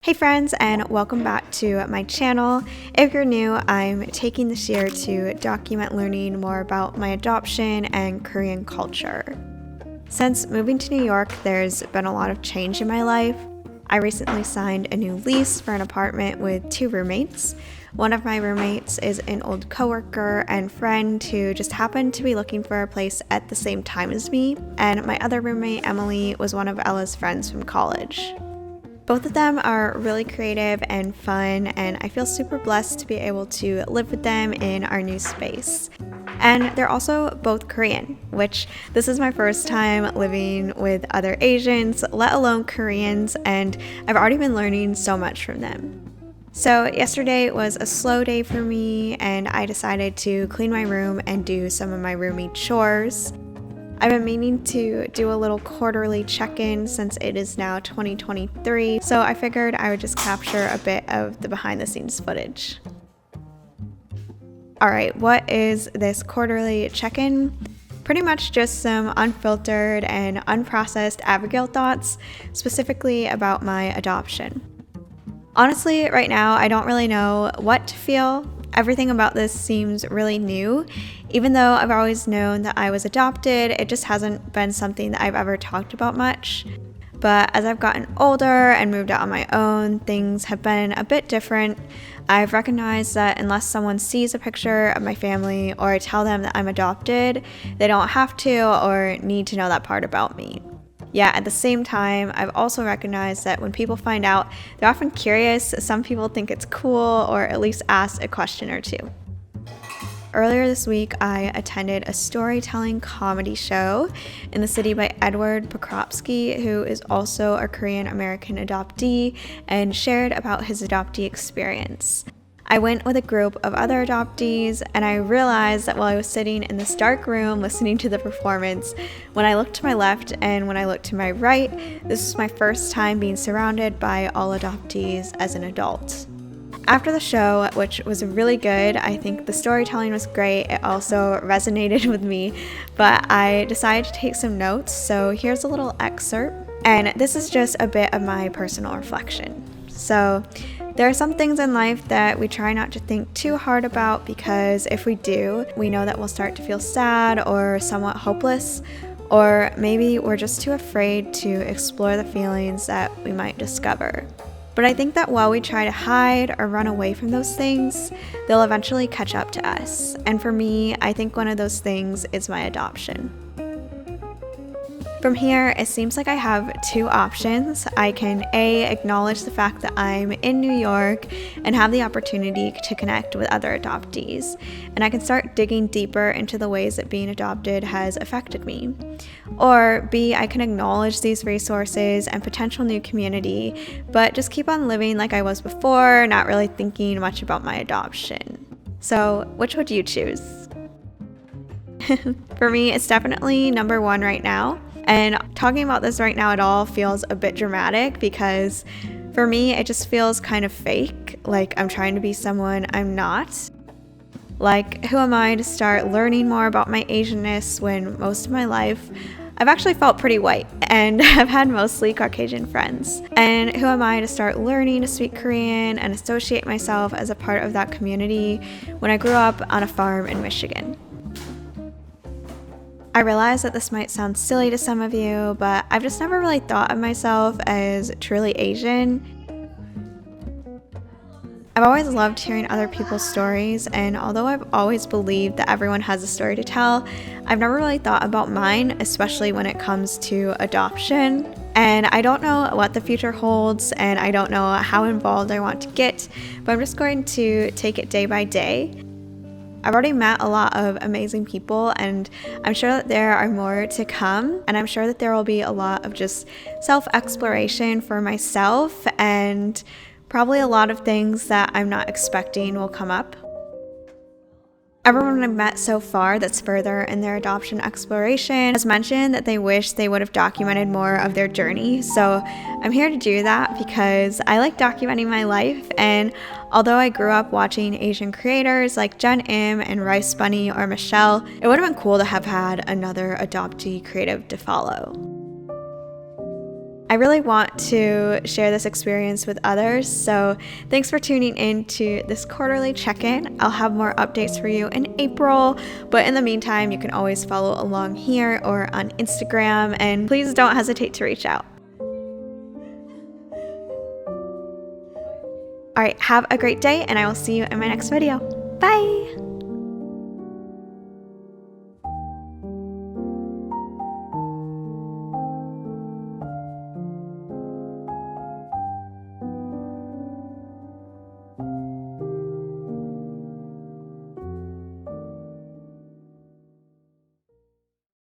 Hey friends, and welcome back to my channel. If you're new, I'm taking this year to document learning more about my adoption and Korean culture. Since moving to New York, there's been a lot of change in my life. I recently signed a new lease for an apartment with 2 roommates. One of my roommates is an old coworker and friend who just happened to be looking for a place at the same time as me, and my other roommate, Emily, was one of Ella's friends from college. Both of them are really creative and fun, and I feel super blessed to be able to live with them in our new space. And they're also both Korean, which this is my first time living with other Asians, let alone Koreans, and I've already been learning so much from them. So yesterday was a slow day for me, and I decided to clean my room and do some of my roomie chores. I've been meaning to do a little quarterly check-in since it is now 2023, so I figured I would just capture a bit of the behind-the-scenes footage. Alright, what is this quarterly check-in? Pretty much just some unfiltered and unprocessed Abigail thoughts, specifically about my adoption. Honestly, right now, I don't really know what to feel. Everything about this seems really new. Even though I've always known that I was adopted, it just hasn't been something that I've ever talked about much. But as I've gotten older and moved out on my own, things have been a bit different. I've recognized that unless someone sees a picture of my family or I tell them that I'm adopted, they don't have to or need to know that part about me. Yet at the same time, I've also recognized that when people find out, they're often curious. Some people think it's cool or at least ask a question or two. Earlier this week, I attended a storytelling comedy show in the city by Edward Pokropski, who is also a Korean American adoptee, and shared about his adoptee experience. I went with a group of other adoptees, and I realized that while I was sitting in this dark room listening to the performance, when I looked to my left and when I looked to my right, this was my first time being surrounded by all adoptees as an adult. After the show, which was really good, I think the storytelling was great, it also resonated with me, but I decided to take some notes, so here's a little excerpt, and this is just a bit of my personal reflection. So, there are some things in life that we try not to think too hard about because if we do, we know that we'll start to feel sad or somewhat hopeless, or maybe we're just too afraid to explore the feelings that we might discover. But I think that while we try to hide or run away from those things, they'll eventually catch up to us. And for me, I think one of those things is my adoption. From here, it seems like I have 2 options. I can A, acknowledge the fact that I'm in New York and have the opportunity to connect with other adoptees, and I can start digging deeper into the ways that being adopted has affected me. Or B, I can acknowledge these resources and potential new community, but just keep on living like I was before, not really thinking much about my adoption. So, which would you choose? For me, it's definitely number 1 right now. And talking about this right now at all feels a bit dramatic because for me, it just feels kind of fake, like I'm trying to be someone I'm not. Like, who am I to start learning more about my Asianness when most of my life I've actually felt pretty white and have had mostly Caucasian friends? And who am I to start learning to speak Korean and associate myself as a part of that community when I grew up on a farm in Michigan? I realize that this might sound silly to some of you, but I've just never really thought of myself as truly Asian. I've always loved hearing other people's stories, and although I've always believed that everyone has a story to tell, I've never really thought about mine, especially when it comes to adoption. And I don't know what the future holds, and I don't know how involved I want to get, but I'm just going to take it day by day. I've already met a lot of amazing people, and I'm sure that there are more to come, and I'm sure that there will be a lot of just self-exploration for myself, and probably a lot of things that I'm not expecting will come up. Everyone I've met so far that's further in their adoption exploration has mentioned that they wish they would have documented more of their journey, so I'm here to do that because I like documenting my life, and although I grew up watching Asian creators like Jen Im and Rice Bunny or Michelle, it would have been cool to have had another adoptee creative to follow. I really want to share this experience with others, so thanks for tuning in to this quarterly check-in. I'll have more updates for you in April, but in the meantime, you can always follow along here or on Instagram, and please don't hesitate to reach out. All right, have a great day, and I will see you in my next video. Bye!